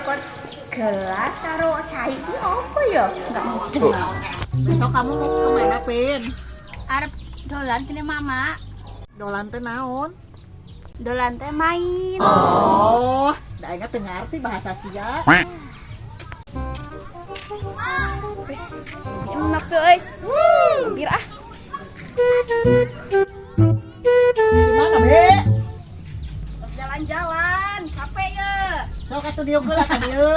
nyokot gelas karo cai ini apa ya? Enggak mudeng. Besok kamu mau kemana, Pin? Arep dolan kene mama. Dolan teh naon? Dolan teh main. Oh, da ingat teu ngarti bahasa sia. Enak euy. Bir ah. Gimana, Be? Terus jalan-jalan, capek ya. Sok atuh dieu geula ka dieu.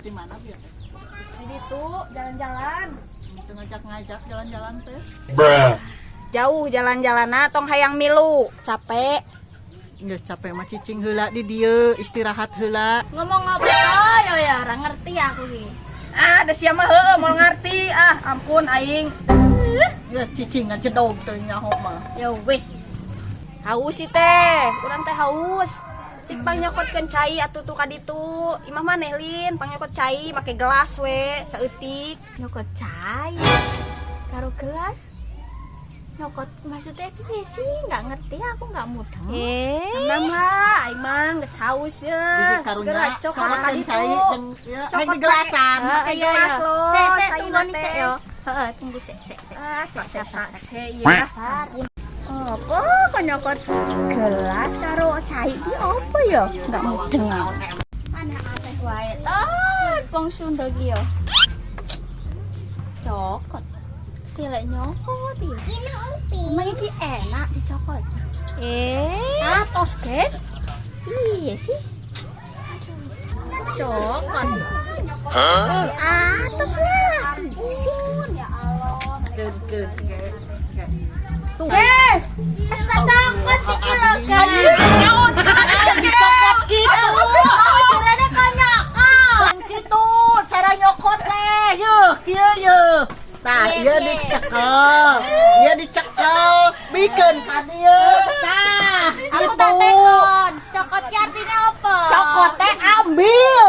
Di mana, Bi? Di situ jalan-jalan. Itu ngajak-ngajak jalan-jalan teh. Jauh jalan-jalanna tong hayang milu. Capek. Geus capek mah cicing heula di dieu, istirahat heula. Ngomong apa toh ya, ora ngerti aku ki. Ah, da sia mah heueuh moal ngarti. Ah, ampun aing. Geus cicing ngacedog teh nyaho mah. Ya wis. Haus sih teh, urang teh haus. Cik pang nyokotkeun cai atuh tuh kaditu. Imah maneh Lin, pang nyokot cai make gelas we, saeutik. Nyokot cai karo gelas. Nyokot maksudnya piye sih? Enggak ngerti, aku enggak mudeng. Tenang lah, aing mah geus haus Biji ya. karunya, Gerak cokot karunya kaditu. cai jeung ya, Cokot di gelasan. Pakai gelas lo. Tunggu nih se yo. Heeh, tunggu se. Ah, se iya. Apa kok nyokot gelas karo cai iki apa ya? Enggak mudeng. Mana akeh wae toh, wong Sunda ki yo. Cokot. Pilek nyokot iki. Ini umpi. Emang iki enak dicokot. Ah, tos, guys. Iya sih. Cokot. Tos lah. Isi. Ya Allah. Keun. Heh, asa cokot iki lho, guys. Naon dicokot kitu? Caranya konyakal. Kitu cara nyokot teh. Yeuh, kieu yeuh. Tah, ieu dicekel. Ieu dicekel. Bikeun ka dieu. Tah, Aku kitu. tak tekon. Cokot ki artinya apa? Cokot teh ambil.